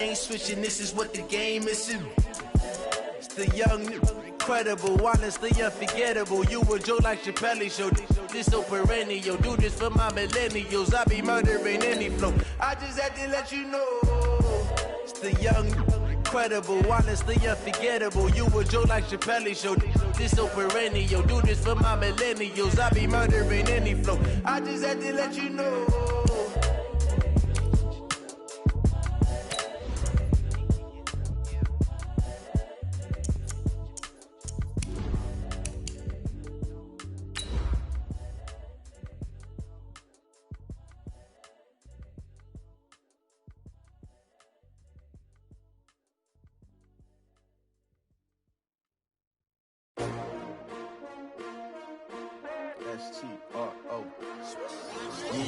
Ain't switching, this is what the game is. It's the young, incredible, honestly unforgettable. You a joke like Chappelle Show. This so perennial. Do this for my millennials. I be murdering any flow. I just had to let you know. It's the young, incredible, honestly unforgettable. You a joke like Chappelle Show. This so perennial. Do this for my millennials. I be murdering any flow. I just had to let you know. S-T-R-O. Yeah.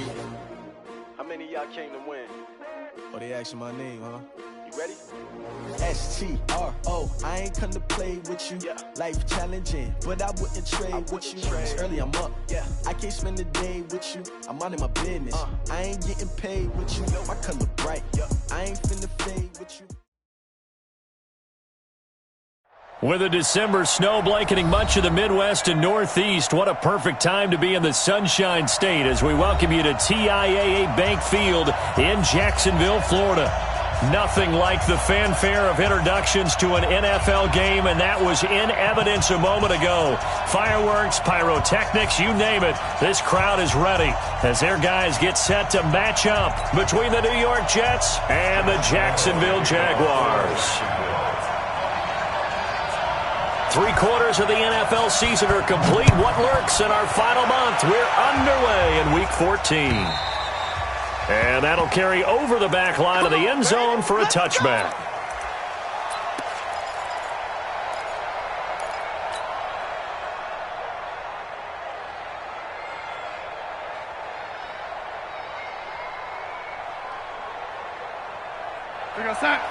How many of y'all came to win? Oh, they asking my name, huh? You ready? S-T-R-O. I ain't come to play with you. Yeah. Life challenging, but I wouldn't trade with you. It's early, I'm up. Yeah. I can't spend the day with you. I'm minding my business. I ain't getting paid with you. My color bright. I ain't finna fade with you. With a December snow blanketing much of the Midwest and Northeast, what a perfect time to be in the Sunshine State as we welcome you to TIAA Bank Field in Jacksonville, Florida. Nothing like the fanfare of introductions to an NFL game, and that was in evidence a moment ago. Fireworks, pyrotechnics, you name it. This crowd is ready as their guys get set to match up between the New York Jets and the Jacksonville Jaguars. 3/4 of the NFL season are complete. What lurks in our final month? We're underway in Week 14. And that'll carry over the back line of the end zone for a touchback. We got sack.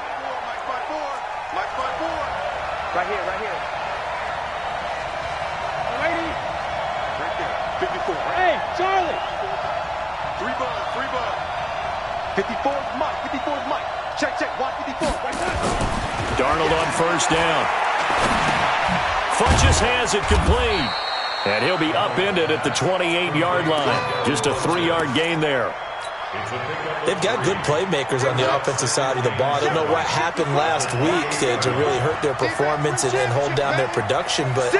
Mike 5-4. Right here. Lady. Right there. 54. Hey, Charlie. 3 bud. 54 is Mike. Check. 154. Right there. Darnold on first down. Funches has it complete. And he'll be upended at the 28-yard line. Just a 3-yard gain there. They've got good playmakers on the offensive side of the ball. I don't know what happened last week to really hurt their performance and hold down their production, but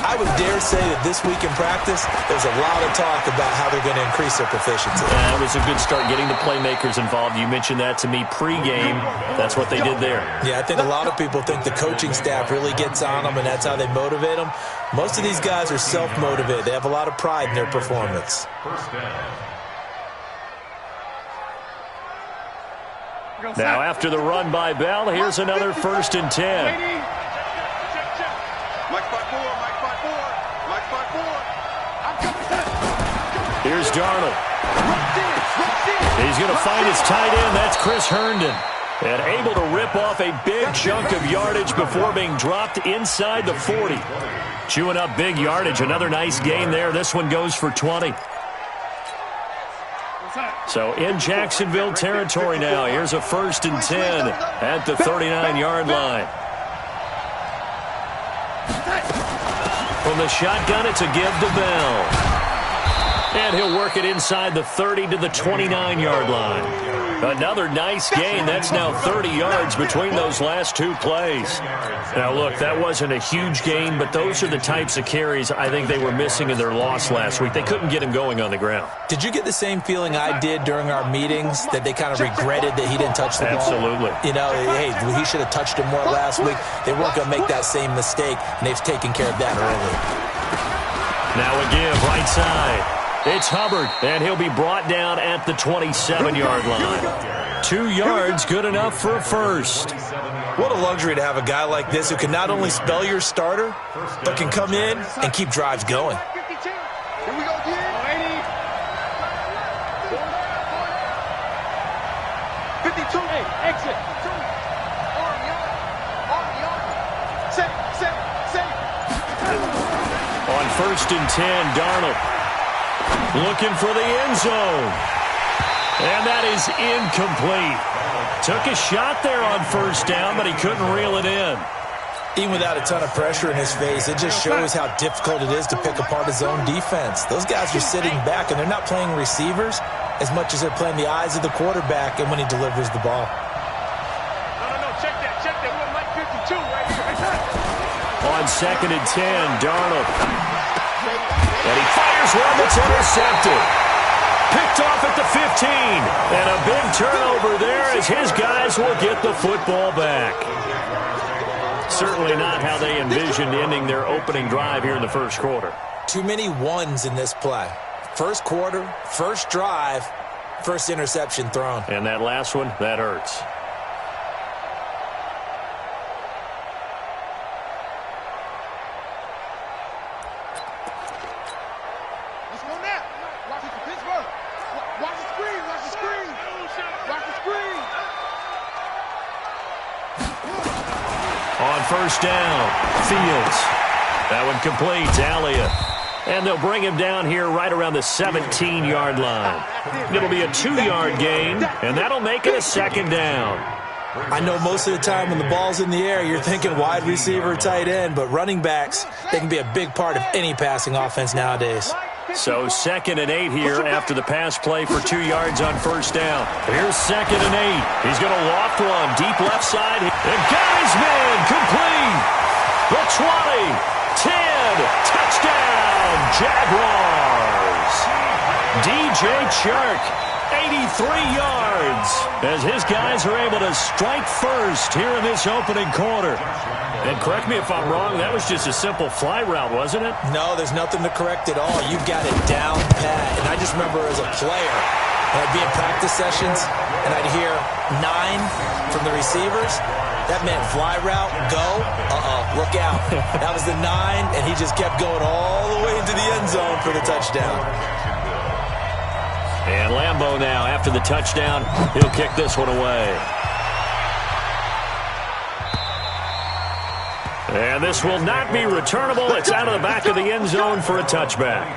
I would dare say that this week in practice, there's a lot of talk about how they're going to increase their proficiency. That was a good start getting the playmakers involved. You mentioned that to me pregame. That's what they did there. Yeah, I think a lot of people think the coaching staff really gets on them, and that's how they motivate them. Most of these guys are self-motivated. They have a lot of pride in their performance. Now, after the run by Bell, here's another 1st and 10. Mike 5-4. Here's Darnold. He's going to find his tight end. That's Chris Herndon. And able to rip off a big chunk of yardage before being dropped inside the 40. Chewing up big yardage. Another nice gain there. This one goes for 20. So in Jacksonville territory now. Here's a 1st and 10 at the 39-yard line. From the shotgun, it's a give to Bell. And he'll work it inside the 30 to the 29-yard line. Another nice gain. That's now 30 yards between those last 2 plays. Now, look, that wasn't a huge gain, but those are the types of carries I think they were missing in their loss last week. They couldn't get him going on the ground. Did you get the same feeling I did during our meetings, that they kind of regretted that he didn't touch the ball? Absolutely. You know, hey, he should have touched it more last week. They weren't going to make that same mistake, and they've taken care of that early. Now a give, right side. It's Hubbard, and he'll be brought down at the 27-yard line. 2 yards, good enough for a first. What a luxury to have a guy like this who can not only spell your starter, but can come in and keep drives going. Here we go again. 52. Hey, exit. On 1st and 10, Darnold looking for the end zone. And that is incomplete. Took a shot there on first down, but he couldn't reel it in. Even without a ton of pressure in his face, it just shows how difficult it is to pick apart his own defense. Those guys are sitting back, and they're not playing receivers as much as they're playing the eyes of the quarterback and when he delivers the ball. No, check that. We're Mike 52 right here. On 2nd and 10, Darnold. And he fires one that's intercepted. Picked off at the 15. And a big turnover there as his guys will get the football back. Certainly not how they envisioned ending their opening drive here in the first quarter. Too many ones in this play. First quarter, first drive, first interception thrown. And that last one, that hurts. Let's go now. Watch it for Pittsburgh. Watch the screen. Watch the screen. Watch the screen. On first down, Fields. That one complete to Elliott. And they'll bring him down here right around the 17-yard line. It'll be a 2-yard gain, and that'll make it a 2nd down. I know most of the time when the ball's in the air, you're thinking wide receiver, tight end, but running backs, they can be a big part of any passing offense nowadays. So 2nd and 8 here after the pass play for 2 yards on first down. Here's 2nd and 8. He's going to loft one deep left side. And got his man complete. The 20, 10, touchdown, Jaguars. DJ Chark, 83 yards as his guys are able to strike first here in this opening quarter. And correct me if I'm wrong, that was just a simple fly route, wasn't it? No, there's nothing to correct at all. You've got it down pat. And I just remember as a player, when I'd be in practice sessions and I'd hear 9 from the receivers, that meant fly route, go, look out. That was the 9, and he just kept going all the way into the end zone for the touchdown. And Lambeau now, after the touchdown, he'll kick this one away. And this will not be returnable. It's out of the back of the end zone for a touchback.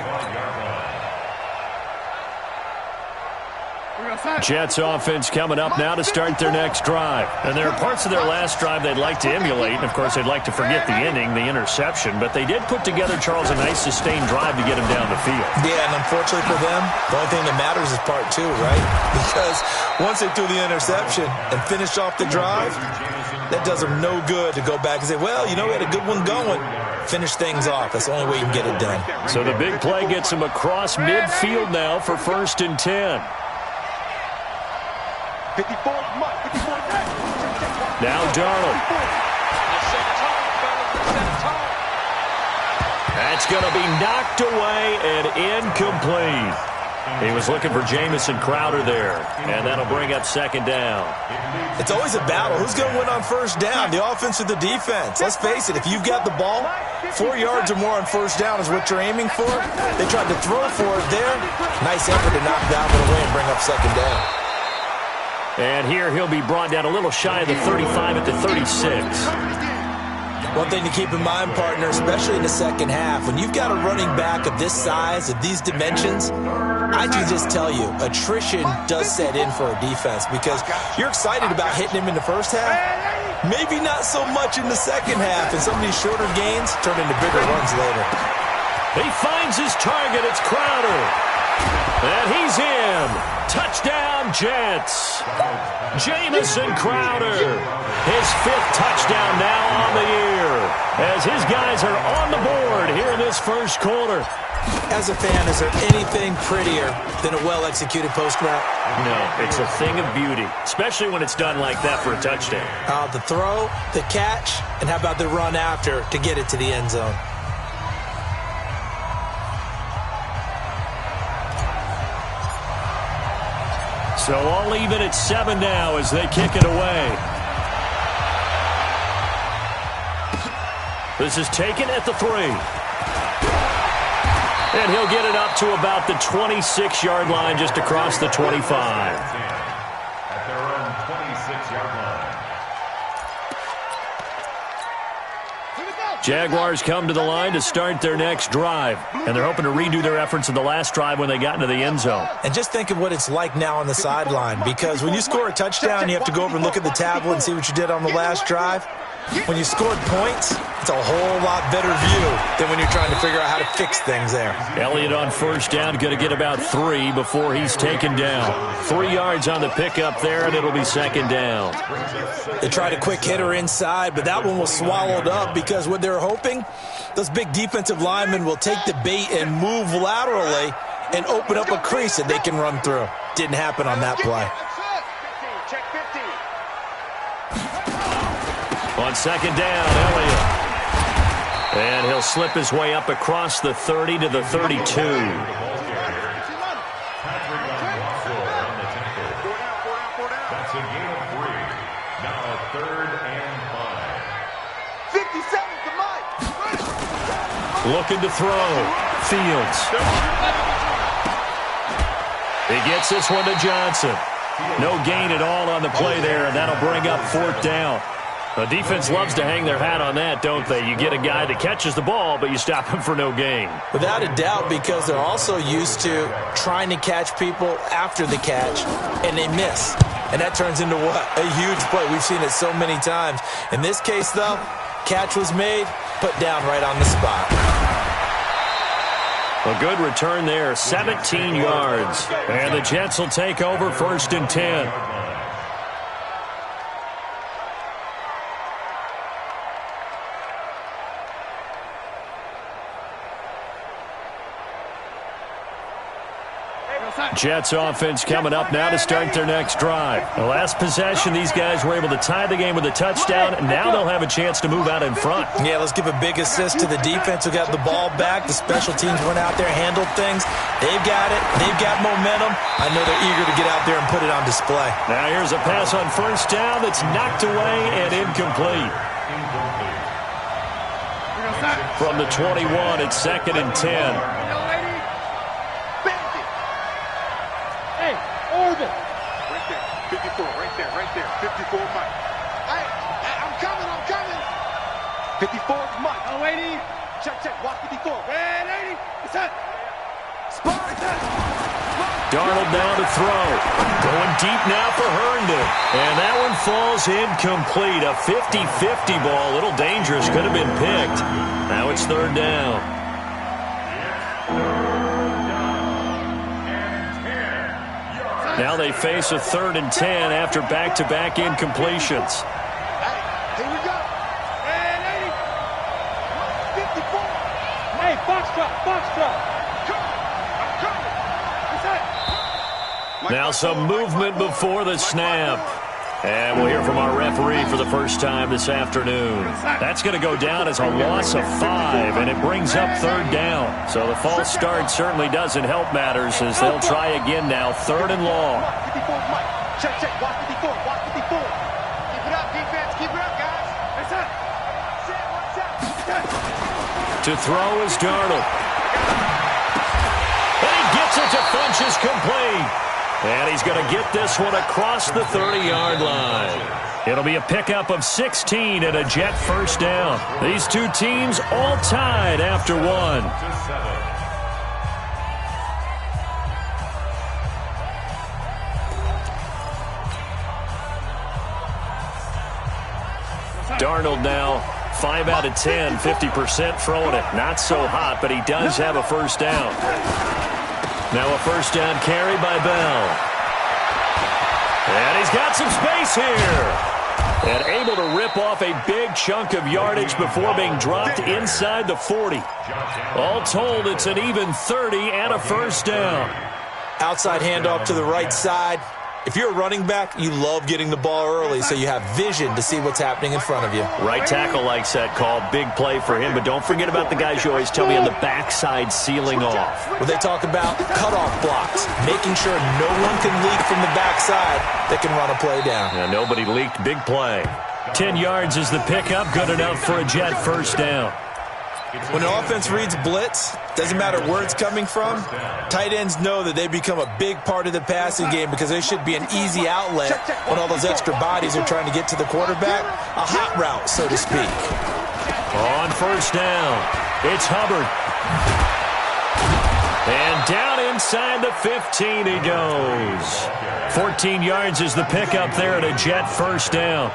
Jets offense coming up now to start their next drive. And there are parts of their last drive they'd like to emulate. And, of course, they'd like to forget the ending, the interception. But they did put together, Charles, a nice sustained drive to get him down the field. Yeah, and unfortunately for them, the only thing that matters is part 2, right? Because once they threw the interception and finished off the drive, that does them no good to go back and say, well, you know, we had a good one going. Finish things off. That's the only way you can get it done. So the big play gets him across midfield now for 1st and 10. 54 Mike. 54 Now Darnold. That's going to be knocked away and incomplete. He was looking for Jamison Crowder there, and that'll bring up 2nd down. It's always a battle. Who's going to win on first down, the offense or the defense? Let's face it, if you've got the ball, 4 yards or more on first down is what you're aiming for. They tried to throw for it there. Nice effort to knock that one away and bring up 2nd down. And here he'll be brought down a little shy of the 35 at the 36. One thing to keep in mind, partner, especially in the second half, when you've got a running back of this size, of these dimensions, I can just tell you, attrition does set in for a defense because you're excited about hitting him in the first half, maybe not so much in the second half, and some of these shorter gains turn into bigger runs later. He finds his target. It's Crowder. And he's in. Touchdown, Jets. Jamison Crowder. His 5th touchdown now on the year as his guys are on the board here in this first quarter. As a fan, is there anything prettier than a well-executed post route? No, it's a thing of beauty, especially when it's done like that for a touchdown. The throw, the catch, and how about the run after to get it to the end zone? So all even at 7 now as they kick it away. This is taken at the 3. And he'll get it up to about the 26-yard line, just across the 25. At their own 26-yard line. Here we go. Jaguars come to the line to start their next drive, and they're hoping to redo their efforts in the last drive when they got into the end zone. And just think of what it's like now on the sideline, because when you score a touchdown, you have to go over and look at the tablet and see what you did on the last drive. When you scored points, it's a whole lot better view than when you're trying to figure out how to fix things there. Elliott on first down, going to get about 3 before he's taken down. 3 yards on the pickup there, and it'll be second down. They tried a quick hitter inside, but that one was swallowed up because what they're hoping, those big defensive linemen will take the bait and move laterally and open up a crease that they can run through. Didn't happen on that play. On second down, Elliott. And he'll slip his way up across the 30 to the 32. That's a gain of 3. Now a 3rd and 5. 50 seconds to Mike. Looking to throw. Fields. He gets this one to Johnson. No gain at all on the play there, and that'll bring up 4th down. The defense loves to hang their hat on that, don't they? You get a guy that catches the ball, but you stop him for no gain. Without a doubt, because they're also used to trying to catch people after the catch, and they miss. And that turns into what? A huge play. We've seen it so many times. In this case, though, catch was made, put down right on the spot. A good return there, 17 yards. And the Jets will take over 1st and 10. Jets offense coming up now to start their next drive. The last possession, these guys were able to tie the game with a touchdown, and now they'll have a chance to move out in front. Yeah, let's give a big assist to the defense who got the ball back. The special teams went out there, handled things. They've got it. They've got momentum. I know they're eager to get out there and put it on display. Now here's a pass on first down that's knocked away and incomplete. From the 21, it's 2nd and 10. Right there. 54, Mike. Hey, I'm coming. 54 is Mike. Oh, 80. Check. Watch 54. And 80. It's that. Spot. Darnold now to throw. Going deep now for Herndon. And that one falls incomplete. A 50-50 ball. A little dangerous. Could have been picked. Now it's 3rd down. Now they face a 3rd and 10 after back-to-back incompletions. Hey, here we go. And 80. 54. Hey, Foxtrot. Now some movement before the snap. And we'll hear from our referee for the first time this afternoon. That's going to go down as a loss of 5, and it brings up 3rd down. So the false start certainly doesn't help matters as they'll try again now, 3rd and long. Check. Watch 54. Keep it up, defense. Keep it up, guys. That's it. To throw is Darnold. And he gets it to Funchess complete. And he's going to get this one across the 30-yard line. It'll be a pickup of 16 and a Jet first down. These two teams all tied after 1. Darnold now 5 out of 10, 50% throwing it. Not so hot, but he does have a first down. Now a first down carry by Bell. And he's got some space here. And able to rip off a big chunk of yardage before being dropped inside the 40. All told, it's an even 30 and a first down. Outside handoff to the right side. If you're a running back, you love getting the ball early so you have vision to see what's happening in front of you. Right tackle likes that call. Big play for him, but don't forget about the guys you always tell me on the backside sealing off. Where they talk about cutoff blocks, making sure no one can leak from the backside that can run a play down. Yeah, nobody leaked. Big play. 10 yards is the pickup. Good enough for a Jet first down. When an offense reads blitz, doesn't matter where it's coming from, tight ends know that they become a big part of the passing game because they should be an easy outlet when all those extra bodies are trying to get to the quarterback. A hot route, so to speak. On first down, it's Hubbard. And down inside the 15 he goes. 14 yards is the pickup there at a Jet first down.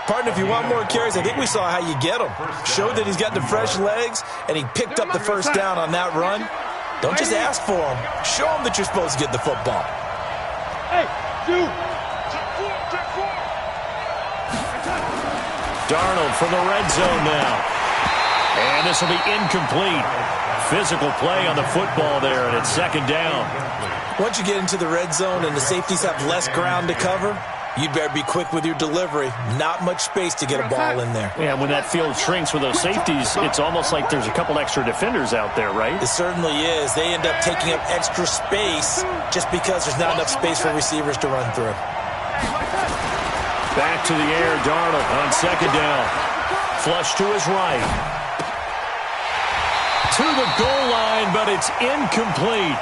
Partner, if you want more carries, I think we saw how you get him. Showed that he's got the fresh legs, and he picked up the first down on that run. Don't just ask for him. Show him that you're supposed to get the football. Hey, you. Darnold from the red zone now. And this will be incomplete. Physical play on the football there, and it's second down. Once you get into the red zone and the safeties have less ground to cover, you'd better be quick with your delivery. Not much space to get a ball in there. Yeah, when that field shrinks with those safeties, it's almost like there's a couple extra defenders out there, right? It certainly is. They end up taking up extra space just because there's not enough space for receivers to run through. Back to the air, Darnold on second down. Flush to his right. To the goal line, but it's incomplete.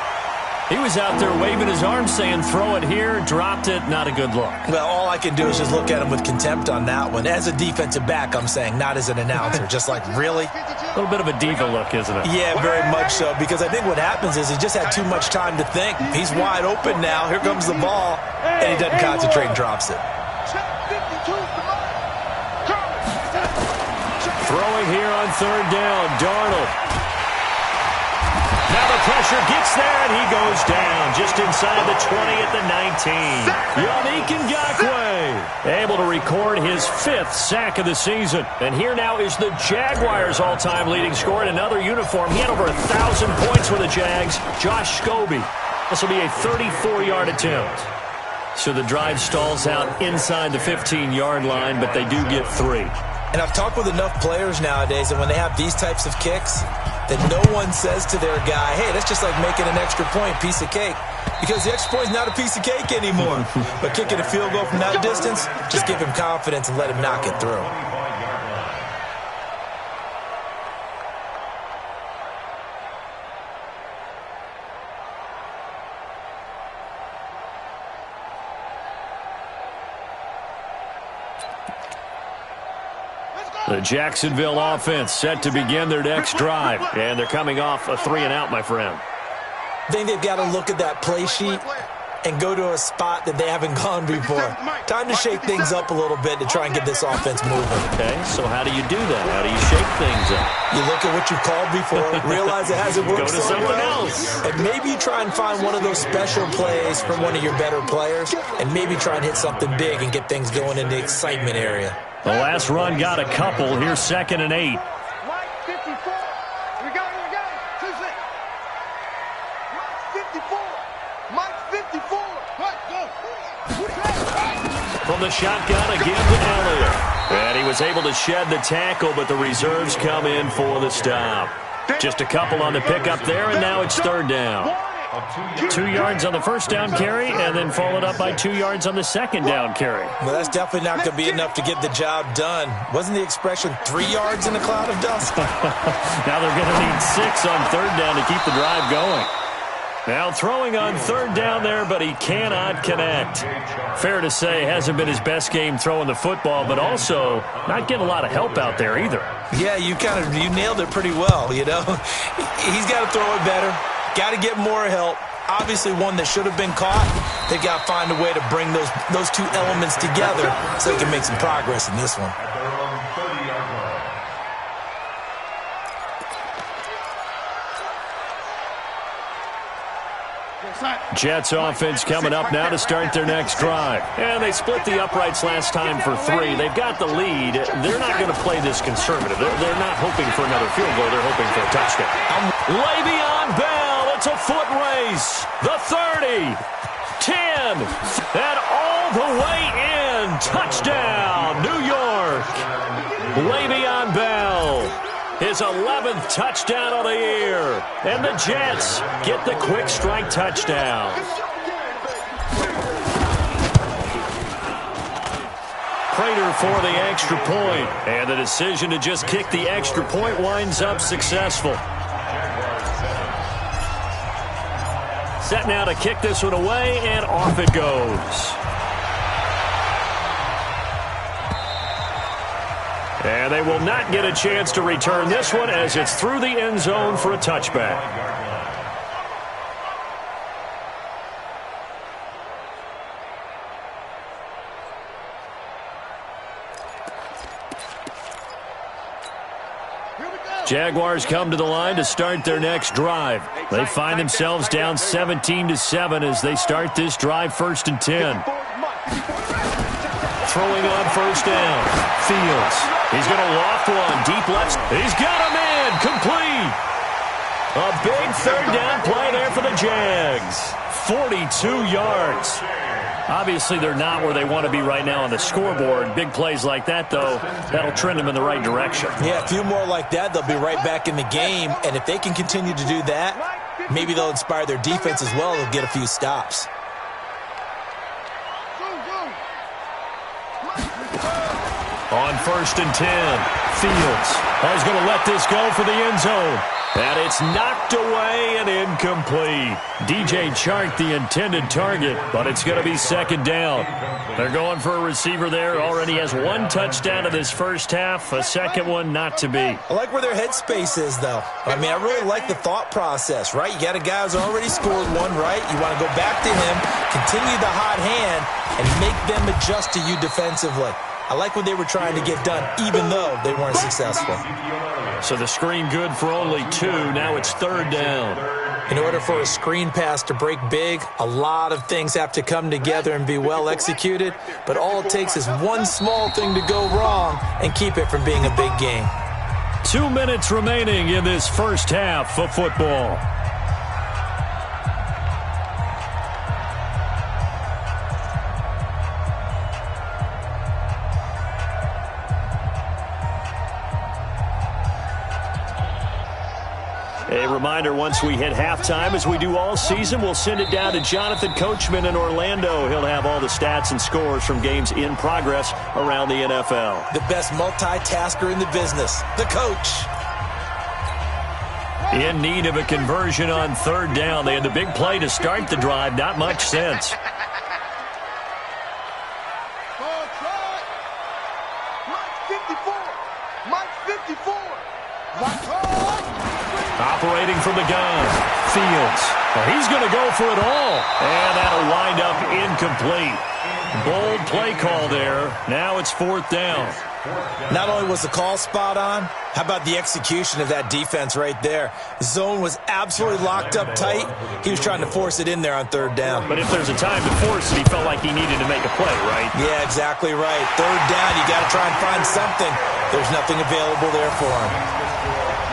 He was out there waving his arms saying, throw it here, dropped it, not a good look. Well, all I can do is just look at him with contempt on that one. As a defensive back, I'm saying, not as an announcer. Just like, really? A little bit of a diva look, isn't it? Yeah, very much so, because I think what happens is he just had too much time to think. He's wide open now. Here comes the ball, and he doesn't concentrate and drops it. Throwing here on third down, Darnold. Now the pressure gets there, and he goes down just inside the 20 at the 19. Yannick Ngakoue able to record his 5th sack of the season. And here now is the Jaguars' all-time leading scorer in another uniform. He had over 1,000 points for the Jags, Josh Scobie. This will be a 34-yard attempt. So the drive stalls out inside the 15-yard line, but they do get 3. And I've talked with enough players nowadays that when they have these types of kicks, that no one says to their guy, hey, that's just like making an extra point, piece of cake. Because the extra point is not a piece of cake anymore. But kicking a field goal from that distance, just give him confidence and let him knock it through. The Jacksonville offense set to begin their next drive. And they're coming off a 3-and-out, my friend. I think they've got to look at that play sheet and go to a spot that they haven't gone before. Time to shake things up a little bit to try and get this offense moving. Okay, so how do you do that? How do you shake things up? You look at what you called before, realize it hasn't worked Go to something else. And maybe you try and find one of those special plays from one of your better players, and maybe try and hit something big and get things going in the excitement area. The last run got a couple. Here's 2nd and 8. Mike 54. We got it. 2-6. Mike 54. Mike 54. Right, go. From the shotgun again to Elliott. And he was able to shed the tackle, but the reserves come in for the stop. Just a couple on the pickup there, and now it's 3rd down. 2 yards on the first down carry, and then followed up by 2 yards on the second down carry. Well, that's definitely not going to be enough to get the job done. Wasn't the expression 3 yards in a cloud of dust? Now they're going to need 6 on 3rd down to keep the drive going. Now throwing on 3rd down there, but he cannot connect. Fair to say, hasn't been his best game throwing the football, but also not getting a lot of help out there either. Yeah, you nailed it pretty well, you know. He's got to throw it better. Got to get more help. Obviously one that should have been caught. They've got to find a way to bring those two elements together so they can make some progress in this one. Jets offense coming up now to start their next drive. And they split the uprights last time for 3. They've got the lead. They're not going to play this conservative. They're not hoping for another field goal. They're hoping for a touchdown. Le'Veon Bell, it's a foot race. The 30, 10, and all the way in. Touchdown, New York. Le'Veon Bell. His 11th touchdown of the year. And the Jets get the quick strike touchdown. Prater for the extra point. And the decision to just kick the extra point winds up successful. Set now to kick this one away, and off it goes. And they will not get a chance to return this one as it's through the end zone for a touchback. Jaguars come to the line to start their next drive. They find themselves down 17-7 as they start this drive 1st and 10. Throwing on 1st down. Fields. He's going to loft one. Deep left. He's got him in. Complete. A big 3rd down play there for the Jags. 42 yards. Obviously, they're not where they want to be right now on the scoreboard. Big plays like that, though, that'll trend them in the right direction. Yeah, a few more like that, they'll be right back in the game. And if they can continue to do that, maybe they'll inspire their defense as well. They'll get a few stops. On 1st and 10, Fields is going to let this go for the end zone. And it's knocked away and incomplete. DJ Chark, the intended target, but it's going to be 2nd down. They're going for a receiver there. Already has 1 touchdown in this first half, a 2nd one not to be. I like where their headspace is, though. I mean, I really like the thought process, right? You got a guy who's already scored 1, right? You want to go back to him, continue the hot hand, and make them adjust to you defensively. I like what they were trying to get done, even though they weren't successful. So the screen good for only 2. Now it's 3rd down. In order for a screen pass to break big, a lot of things have to come together and be well executed. But all it takes is one small thing to go wrong and keep it from being a big game. 2 minutes remaining in this first half of football. A reminder, once we hit halftime, as we do all season, we'll send it down to Jonathan Coachman in Orlando. He'll have all the stats and scores from games in progress around the NFL. The best multitasker in the business, the coach. In need of a conversion on 3rd down. They had the big play to start the drive. Not much sense. Operating from the gun, Fields. Well, he's going to go for it all. And that'll wind up incomplete. Bold play call there. Now it's 4th down. Not only was the call spot on, how about the execution of that defense right there? Zone was absolutely locked up tight. He was trying to force it in there on 3rd down. But if there's a time to force it, he felt like he needed to make a play, right? Yeah, exactly right. 3rd down, you got to try and find something. There's nothing available there for him.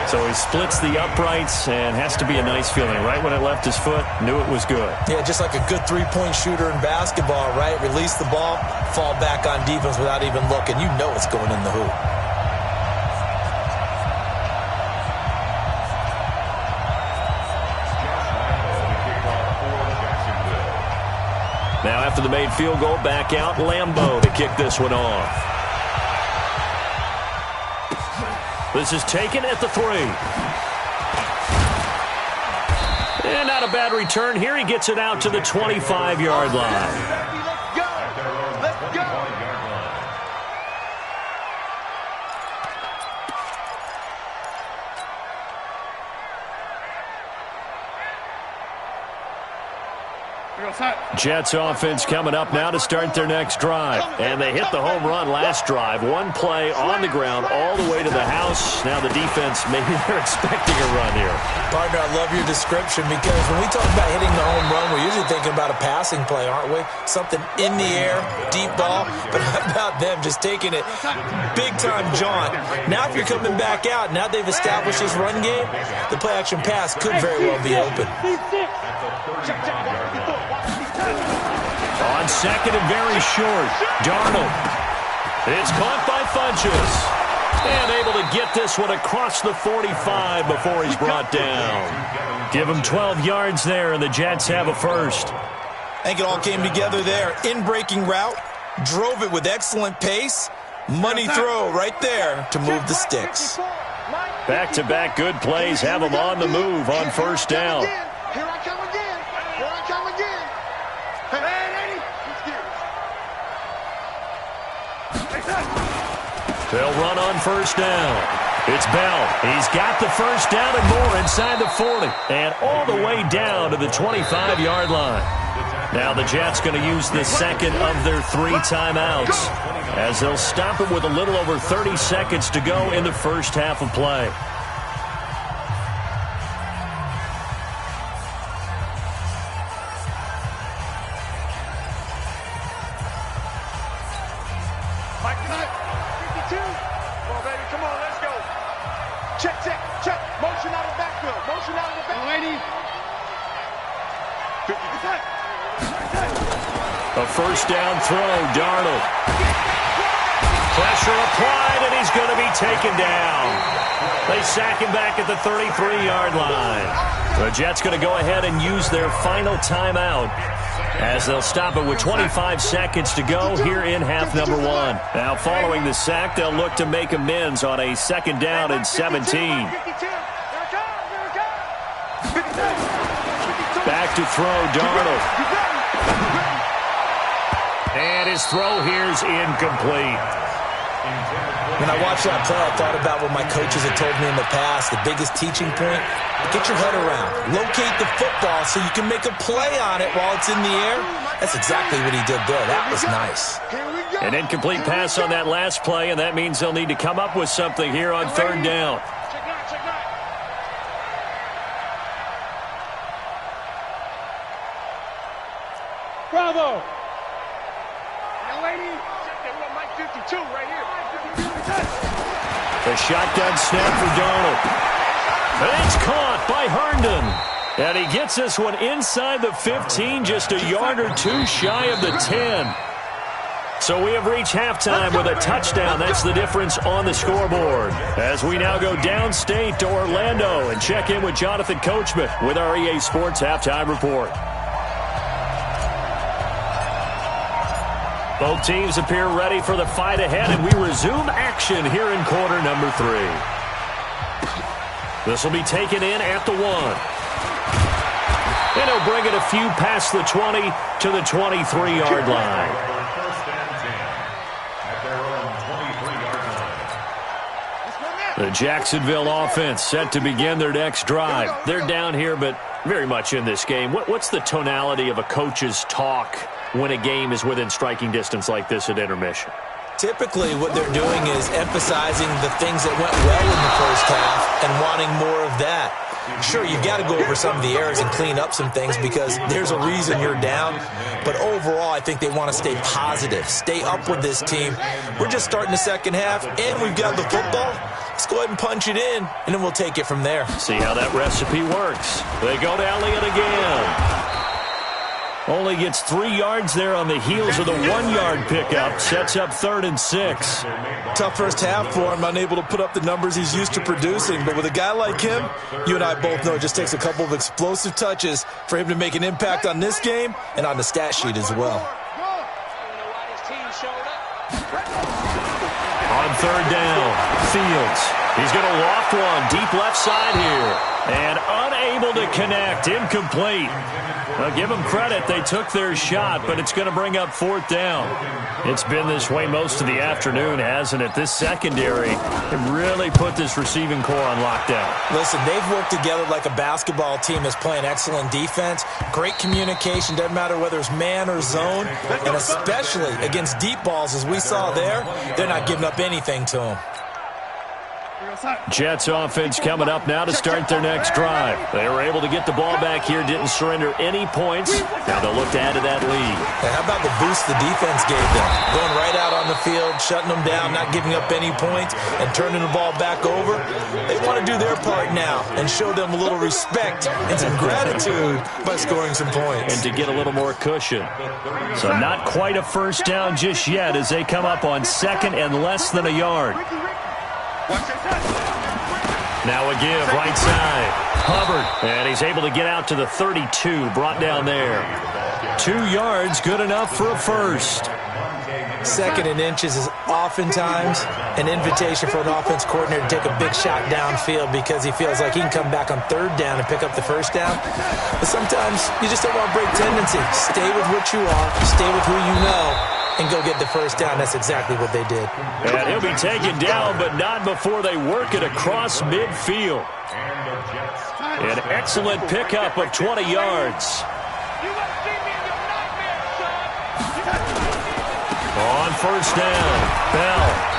So he splits the uprights and has to be a nice feeling. Right when it left his foot, knew it was good. Yeah, just like a good 3-point shooter in basketball, right? Release the ball, fall back on defense without even looking. You know it's going in the hoop. Now after the made field goal, back out Lambeau to kick this one off. This is taken at the 3. And not a bad return here. He gets it out to the 25-yard line. Jets offense coming up now to start their next drive. And they hit the home run last drive. 1 play on the ground all the way to the house. Now the defense, maybe they're expecting a run here. Partner, I love your description because when we talk about hitting the home run, we're usually thinking about a passing play, aren't we? Something in the air, deep ball. But how about them just taking it big-time jaunt? Now if you're coming back out, now they've established this run game, the play-action pass could very well be open. On 2nd and very short, Darnold. It's caught by Funchess. And able to get this one across the 45 before he's brought down. Give him 12 yards there, and the Jets have a first. I think it all came together there. In-breaking route, drove it with excellent pace. Money throw right there to move the sticks. Back-to-back good plays have him on the move on 1st down. Here I come again. Here I come again. Hey, They'll run on first down. It's Bell. He's got the first down and more inside the 40 and all the way down to the 25-yard line. Now the Jets going to use the second of their 3 timeouts as they'll stop it with a little over 30 seconds to go in the first half of play. A first down throw, Darnold. Pressure applied, and he's going to be taken down. They sack him back at the 33-yard line. The Jets going to go ahead and use their final timeout as they'll stop it with 25 seconds to go here in half number 1. Now, following the sack, they'll look to make amends on a second down and 17. Back to throw, Darnold. And his throw here's incomplete. When I watched that play, I thought about what my coaches had told me in the past. The biggest teaching point, get your head around. Locate the football so you can make a play on it while it's in the air. That's exactly what he did there. That was nice. An incomplete pass on that last play, and that means they'll need to come up with something here on third down. Bravo! The shotgun snap for Darnold. And it's caught by Herndon. And he gets this one inside the 15, just a yard or 2 shy of the 10. So we have reached halftime with a touchdown. That's the difference on the scoreboard. As we now go downstate to Orlando and check in with Jonathan Coachman with our EA Sports Halftime Report. Both teams appear ready for the fight ahead, and we resume action here in quarter number 3. This will be taken in at the 1. And he'll bring it a few past the 20 to the 23-yard line. The Jacksonville offense set to begin their next drive. They're down here, but very much in this game. What's the tonality of a coach's talk when a game is within striking distance like this at intermission? Typically, what they're doing is emphasizing the things that went well in the first half and wanting more of that. Sure, you've got to go over some of the errors and clean up some things because there's a reason you're down. But overall, I think they want to stay positive, stay up with this team. We're just starting the second half, and we've got the football. Let's go ahead and punch it in, and then we'll take it from there. See how that recipe works. They go to Elliott again. Only gets 3 yards there on the heels of the 1-yard pickup. Sets up 3rd and 6. Tough first half for him, unable to put up the numbers he's used to producing. But with a guy like him, you and I both know it just takes a couple of explosive touches for him to make an impact on this game and on the stat sheet as well. On third down, Fields. He's going to loft one deep left side here. And unable to connect. Incomplete. Now, give them credit. They took their shot, but it's going to bring up 4th down. It's been this way most of the afternoon, hasn't it? This secondary can really put this receiving core on lockdown. Listen, they've worked together like a basketball team that's playing excellent defense. Great communication. Doesn't matter whether it's man or zone. And especially against deep balls, as we saw there, they're not giving up anything to them. Jets offense coming up now to start their next drive. They were able to get the ball back here, didn't surrender any points. Now they'll look to add to that lead. Hey, how about the boost the defense gave them? Going right out on the field, shutting them down, not giving up any points, and turning the ball back over. They want to do their part now and show them a little respect and some gratitude by scoring some points. And to get a little more cushion. So not quite a first down just yet as they come up on 2nd and less than a yard. Now a give, right side. Hubbard, and he's able to get out to the 32, brought down there. 2 yards, good enough for a first. 2nd and inches is oftentimes an invitation for an offense coordinator to take a big shot downfield because he feels like he can come back on 3rd down and pick up the first down. But sometimes you just don't want to break tendency. Stay with what you are. Stay with who you know. and go get the first down. That's exactly what they did. And he'll be taken down, but not before they work it across midfield. An excellent pickup of 20 yards. On first down, Bell.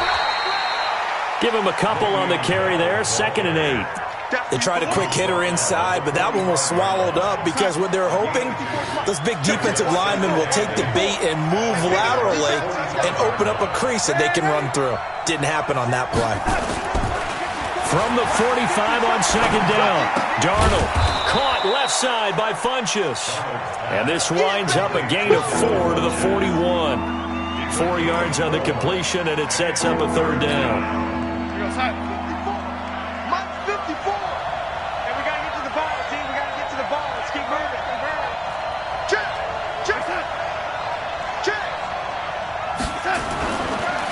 Give him a couple on the carry there, 2nd and 8. They tried a quick hitter inside, but that one was swallowed up because what they're hoping, those big defensive linemen will take the bait and move laterally and open up a crease that they can run through. Didn't happen on that play. From the 45 on 2nd down, Darnold caught left side by Funchess. And this winds up a gain of 4 to the 41. 4 yards on the completion, and it sets up a 3rd down.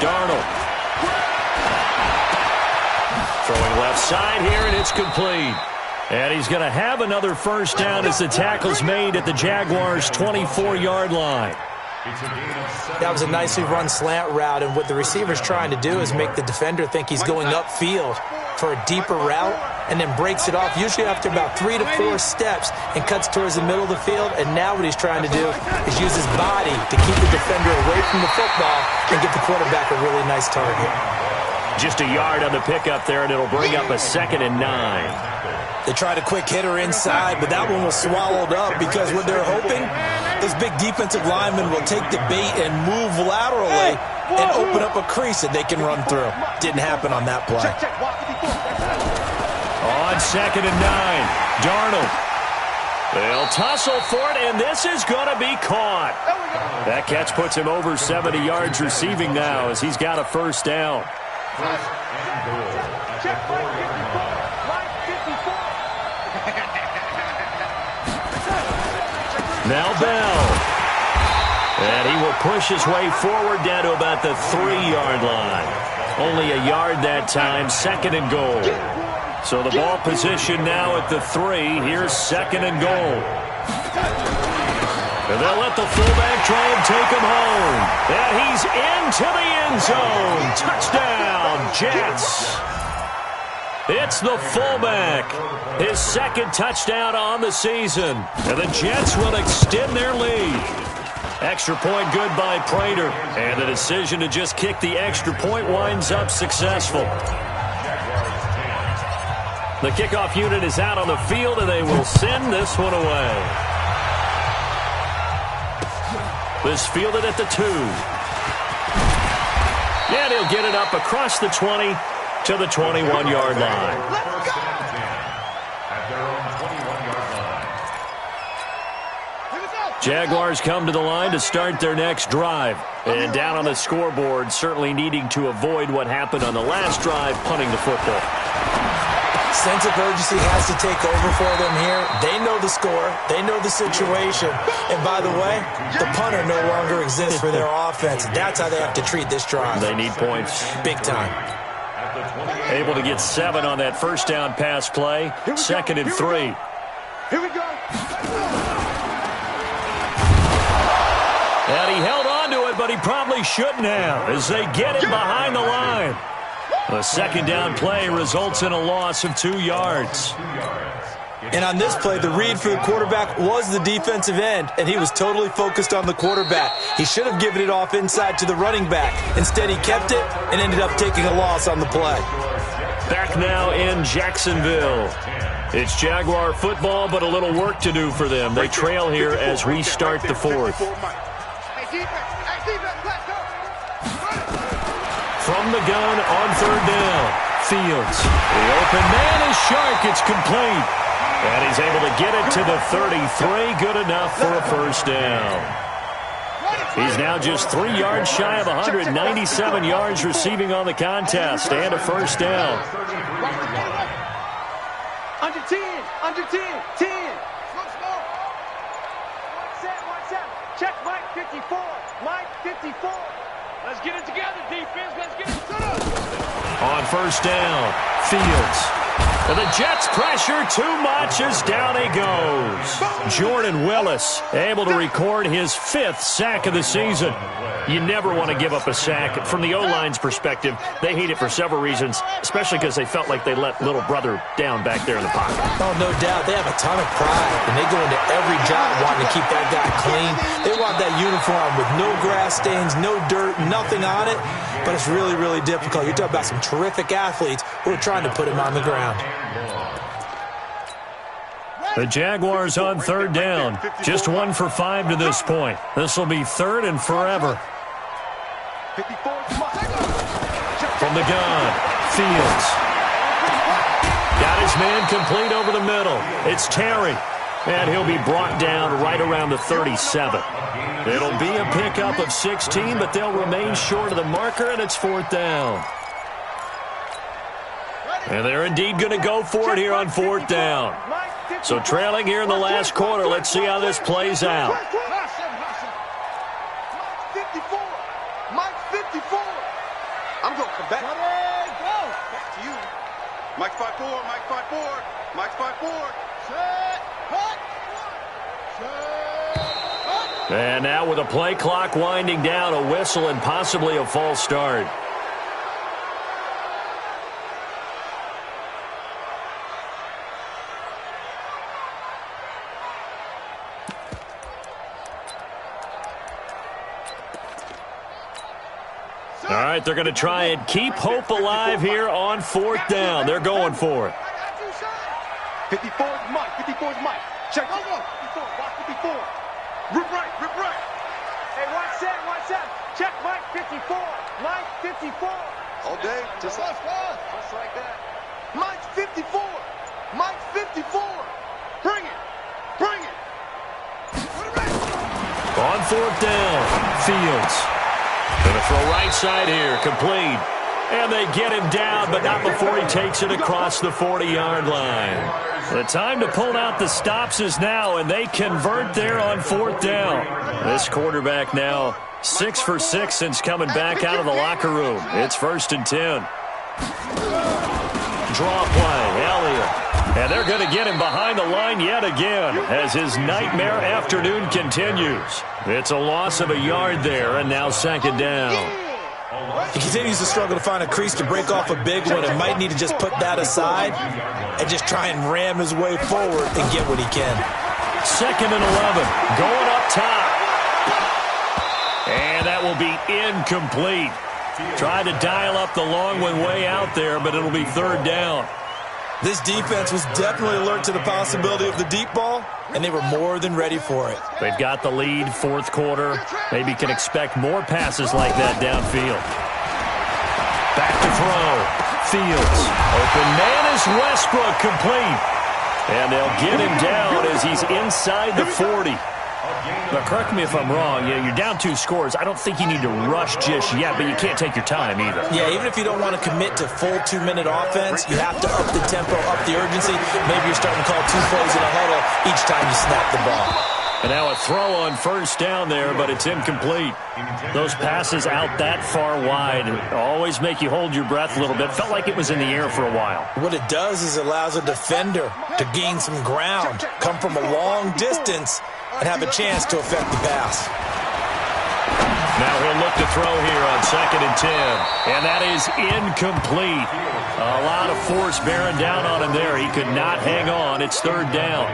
Darnold. Throwing left side here, and it's complete. And he's going to have another first down as the tackle's made at the Jaguars' 24-yard line. That was a nicely run slant route, and what the receiver's trying to do is make the defender think he's going upfield for a deeper route and then breaks it off, usually after about 3 to 4 steps, and cuts towards the middle of the field. And now what he's trying to do is use his body to keep the defender away from the football and get the quarterback a really nice target. Just a yard on the pickup there, and it'll bring up a 2nd and 9. They tried a quick hitter inside, but that one was swallowed up because what they're hoping, those big defensive linemen will take the bait and move laterally and open up a crease that they can run through. Didn't happen on that play. On 2nd and 9, Darnold. They'll tussle for it, and this is going to be caught. That catch puts him over 70 yards receiving now as he's got a first down. Now Bell. And he will push his way forward down to about the 3-yard line. Only a yard that time, 2nd and goal. So the ball position now at the 3. Here's 2nd and goal. And they'll let the fullback try and take him home. And he's into the end zone. Touchdown, Jets. It's the fullback. His 2nd touchdown on the season. And the Jets will extend their lead. Extra point good by Prater. And the decision to just kick the extra point winds up successful. The kickoff unit is out on the field, and they will send this one away. This fielded at the 2. And he'll get it up across the 20 to the 21-yard line. Jaguars come to the line to start their next drive. And down on the scoreboard, certainly needing to avoid what happened on the last drive, punting the football. Sense of urgency has to take over for them here. They know the score. They know the situation. And by the way, the punter no longer exists for their offense. That's how they have to treat this drive. They need points. Big time. Able to get 7 on that first down pass play. 2nd and 3. Here we go. And he held on to it, but he probably shouldn't have as they get him behind the line. The 2nd down play results in a loss of 2 yards. And on this play, the read for the quarterback was the defensive end, and he was totally focused on the quarterback. He should have given it off inside to the running back. Instead, he kept it and ended up taking a loss on the play. Back now in Jacksonville. It's Jaguar football, but a little work to do for them. They trail here as we start the 4th. From the gun on 3rd down, Fields. The open man is Shark. It's complete. And he's able to get it to the 33. Good enough for a first down. He's now just 3 yards shy of 197 yards receiving on the contest and a first down. Under 10, 10. One set. Check Mike 54. Mike 54. Let's get it together, defense. Let's get it together. On first down, Fields. And the Jets pressure too much as down he goes. Jordan Willis able to record his 5th sack of the season. You never want to give up a sack. From the O-line's perspective, they hate it for several reasons, especially because they felt like they let little brother down back there in the pocket. Oh, no doubt. They have a ton of pride, and they go into every job wanting to keep that guy clean. They want that uniform with no grass stains, no dirt, nothing on it, but it's really, really difficult. You're talking about some terrific athletes who are trying to put him on the ground. The Jaguars on 3rd down. Just 1 for 5 to this point. This will be 3rd and forever. From the gun, Fields. Got his man complete over the middle. It's Terry. And he'll be brought down right around the 37. It'll be a pickup of 16, but they'll remain short of the marker, and it's 4th down. And they're indeed going to go for it here on 4th down. So trailing here in the last quarter, let's see how this plays out. Mike 54. I'm going to come back. Back to you. Mike 5-4, Mike 5-4, Mike 5-4. And now with a play clock winding down, a whistle and possibly a false start. All right, they're going to try and keep hope alive here on 4th down. They're going for it. 54 is Mike. 54 is Mike. Check. 54. Watch 54. Rip right. Rip right. Hey, watch that. Watch that. Check Mike 54. Mike 54. All day. Just like that. Mike 54. Mike 54. Bring it. Bring it. On 4th down, Fields. Going to throw right side here, complete. And they get him down, but not before he takes it across the 40-yard line. The time to pull out the stops is now, and they convert there on 4th down. This quarterback now 6 for 6 since coming back out of the locker room. It's 1st and 10. Draw play, Elliott. And they're going to get him behind the line yet again as his nightmare afternoon continues. It's a loss of a yard there, and now 2nd down. He continues to struggle to find a crease to break off a big one and might need to just put that aside and just try and ram his way forward and get what he can. 2nd and 11, going up top. And that will be incomplete. Tried to dial up the long one way out there, but it'll be 3rd down. This defense was definitely alert to the possibility of the deep ball, and they were more than ready for it. They've got the lead, 4th quarter. Maybe can expect more passes like that downfield. Back to throw. Fields. Open man is Westbrook, complete. And they'll get him down as he's inside the 40. But correct me if I'm wrong, you're down 2 scores. I don't think you need to rush just yet, but you can't take your time either. Yeah, even if you don't want to commit to full 2-minute offense, you have to up the tempo, up the urgency. Maybe you're starting to call 2 plays in a huddle each time you snap the ball. And now a throw on 1st down there, but it's incomplete. Those passes out that far wide always make you hold your breath a little bit. Felt like it was in the air for a while. What it does is it allows a defender to gain some ground, come from a long distance, and have a chance to affect the pass. Now he'll look to throw here on 2nd and 10. And that is incomplete. A lot of force bearing down on him there. He could not hang on. It's 3rd down.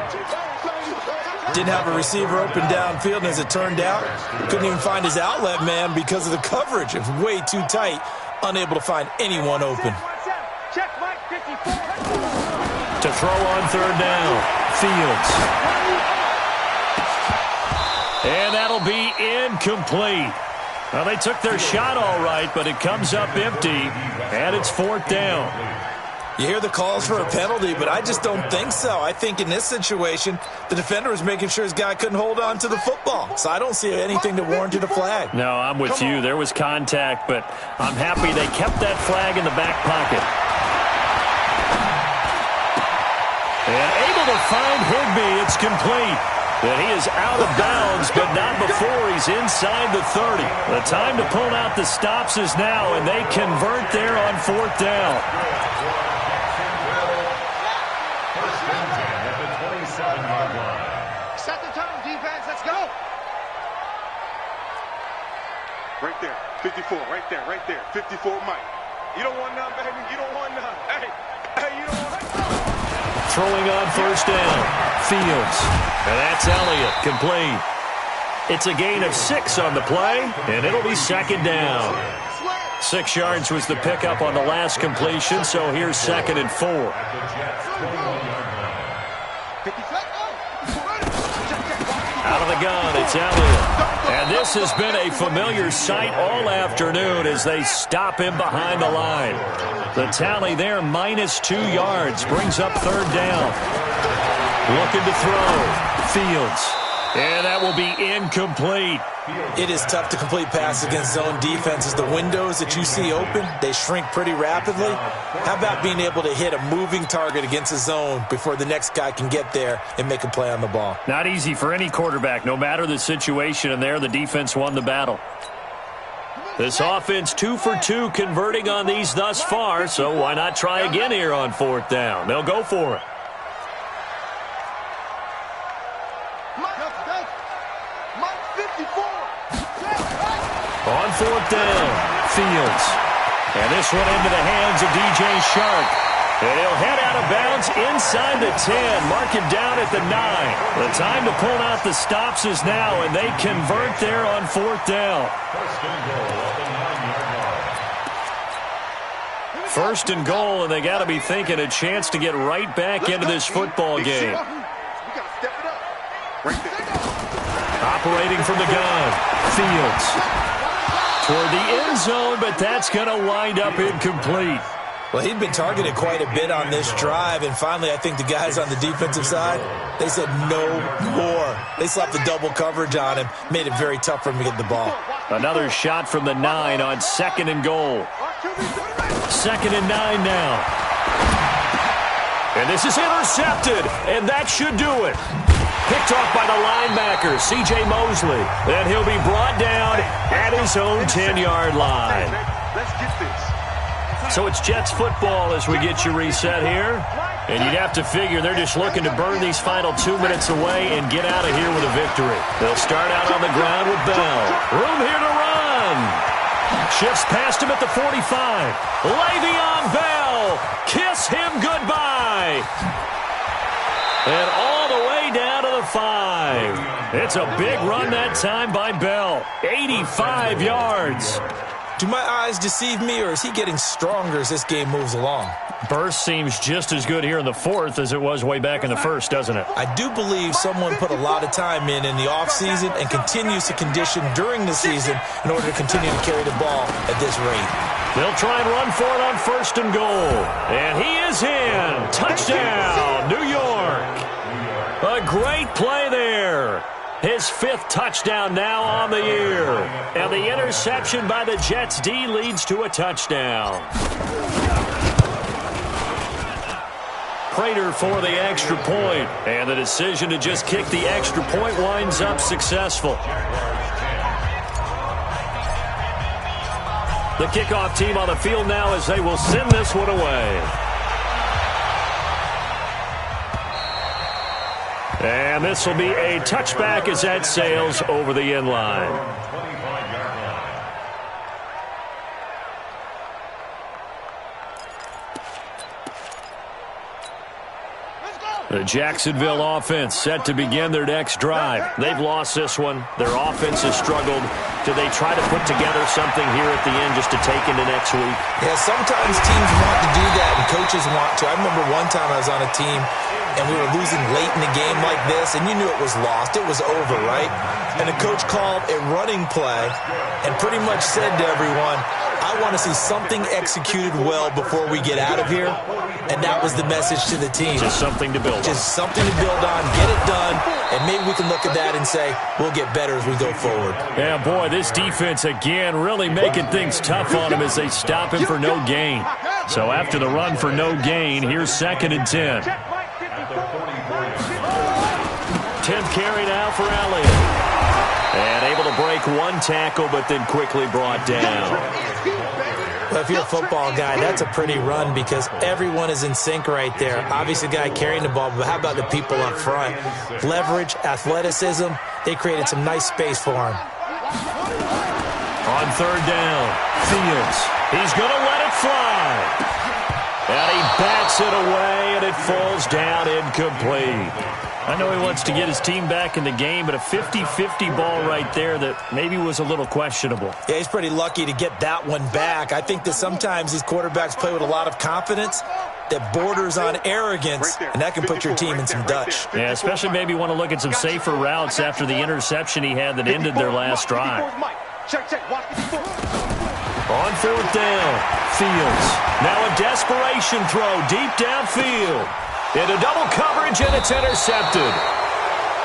Didn't have a receiver open downfield, and as it turned out, couldn't even find his outlet man because of the coverage. It was way too tight, unable to find anyone open. Check Mike 54. To throw on 3rd down, Fields. And that'll be incomplete. Well, they took their shot all right, but it comes up empty, and it's 4th down. You hear the calls for a penalty, but I just don't think so. I think in this situation, the defender was making sure his guy couldn't hold on to the football. So I don't see anything that warranted a flag. No, I'm with you. There was contact, but I'm happy they kept that flag in the back pocket. And able to find Higbee. It's complete. That he is out of bounds, but not before he's inside the 30. The time to pull out the stops is now, and they convert there on 4th down. Let's go. Right there, 54, right there, right there, 54 Mike. You don't want none, baby, you don't want none. Hey, you don't want none. Throwing on first down, Fields. And that's Elliott, complete. It's a gain of 6 on the play, and it'll be second down. 6 yards was the pickup on the last completion, so here's 2nd and 4. Out of the gun, it's Elliott. And this has been a familiar sight all afternoon as they stop him behind the line. The tally there, -2 yards, brings up 3rd down. Looking to throw, Fields. And that will be incomplete. It is tough to complete passes against zone defenses. The windows that you see open, they shrink pretty rapidly. How about being able to hit a moving target against a zone before the next guy can get there and make a play on the ball? Not easy for any quarterback, no matter the situation, and there the defense won the battle. This offense 2 for 2 converting on these thus far, so why not try again here on 4th down? They'll go for it. On 4th down, Fields. And this one into the hands of DJ Shark. And he'll head out of bounds inside the 10. Mark him down at the 9. The time to pull out the stops is now, and they convert there on 4th down. First and goal, and they got to be thinking a chance to get right back into this football game. Operating from the gun, Fields. Toward the end zone, but that's going to wind up incomplete. Well, he'd been targeted quite a bit on this drive, and finally I think the guys on the defensive side, they said no more. They slapped the double coverage on him, made it very tough for him to get the ball. Another shot from the 9 on 2nd and goal. 2nd and 9 now. And this is intercepted, and that should do it. Picked off by the linebacker, C.J. Mosley. Then he'll be brought down at his own 10-yard line. Let's get this. So it's Jets football as we get you reset here. And you'd have to figure they're just looking to burn these final 2 minutes away and get out of here with a victory. They'll start out on the ground with Bell. Room here to run. Shifts past him at the 45. Le'Veon Bell. Kiss him goodbye. And all the way down to the 5. It's a big run that time by Bell. 85 yards. Do my eyes deceive me, or is he getting stronger as this game moves along? Burst seems just as good here in the 4th as it was way back in the 1st, doesn't it? I do believe someone put a lot of time in the offseason and continues to condition during the season in order to continue to carry the ball at this rate. They'll try and run for it on 1st and goal. And he is in. Touchdown, New York. A great play there. His 5th touchdown now on the year. And the interception by the Jets D leads to a touchdown. Prater for the extra point. And the decision to just kick the extra point winds up successful. The kickoff team on the field now as they will send this one away. And this will be a touchback as that sails over the end line. The Jacksonville offense set to begin their next drive. They've lost this one. Their offense has struggled. Do they try to put together something here at the end just to take into next week? Yeah, sometimes teams want to do that and coaches want to. I remember one time I was on a team and we were losing late in the game like this, and you knew it was lost. It was over, right? And the coach called a running play and pretty much said to everyone, I want to see something executed well before we get out of here. And that was the message to the team. Just something to build on. Just something to build on, get it done, and maybe we can look at that and say, we'll get better as we go forward. Yeah, boy, this defense, again, really making things tough on him as they stop him for no gain. So after the run for no gain, here's 2nd and 10. 10th carry now for Elliott. And able to break one tackle, but then quickly brought down. Well, if you're a football guy, that's a pretty run because everyone is in sync right there. Obviously, the guy carrying the ball, but how about the people up front? Leverage, athleticism, they created some nice space for him. On third down, Fields. He's going to let it fly. And he bats it away, and it falls down incomplete. I know he wants to get his team back in the game, but a 50-50 ball right there that maybe was a little questionable. Yeah, he's pretty lucky to get that one back. I think that sometimes these quarterbacks play with a lot of confidence that borders on arrogance, and that can put your team in some Dutch. Yeah, especially maybe want to look at some safer routes after the interception he had that ended their last drive. On fourth down, Fields. Now a desperation throw deep downfield. Into double coverage, and it's intercepted.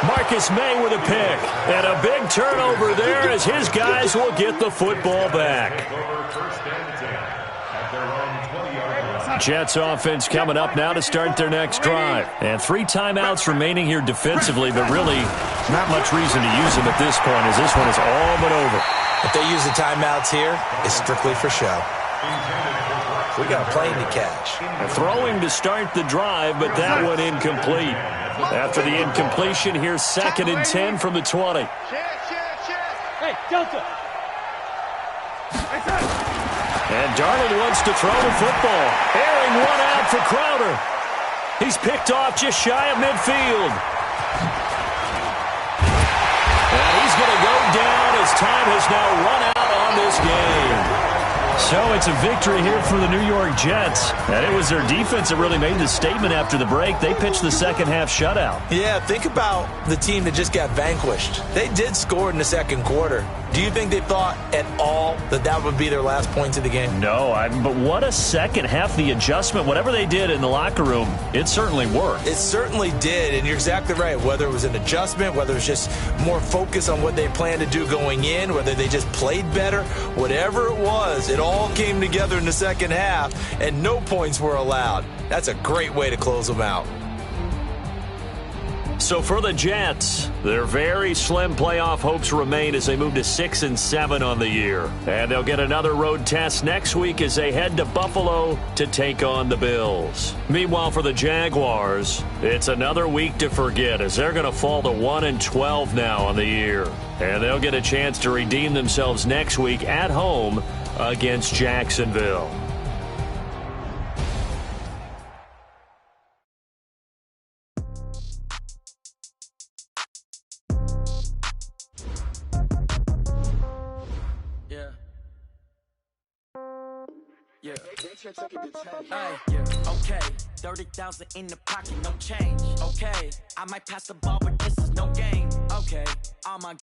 Marcus May with a pick. And a big turnover there as his guys will get the football back. Jets offense coming up now to start their next drive. And 3 timeouts remaining here defensively, but really not much reason to use them at this point as this one is all but over. If they use the timeouts here, it's strictly for show. We got a plane to catch. Throwing to start the drive, but that one incomplete. After the incompletion, here's 2nd and 10 from the 20. Hey, Delta. And Darnold wants to throw the football. Airing one out for Crowder. He's picked off just shy of midfield. And he's going to go down as time has now run out on this game. So it's a victory here for the New York Jets. And it was their defense that really made the statement after the break. They pitched the second half shutout. Yeah, think about the team that just got vanquished. They did score in the second quarter. Do you think they thought at all that that would be their last points of the game? No, but what a second half. The adjustment, whatever they did in the locker room, it certainly worked. It certainly did, and you're exactly right. Whether it was an adjustment, whether it was just more focus on what they planned to do going in, whether they just played better, whatever it was, it all came together in the second half, and no points were allowed. That's a great way to close them out. So for the Jets, their very slim playoff hopes remain as they move to 6-7 on the year. And they'll get another road test next week as they head to Buffalo to take on the Bills. Meanwhile, for the Jaguars, it's another week to forget as they're going to fall to 1-12 now on the year. And they'll get a chance to redeem themselves next week at home against Jacksonville. Okay, 30,000 in the pocket, no change. Okay, I might pass the ball, but this is no game. Okay, all my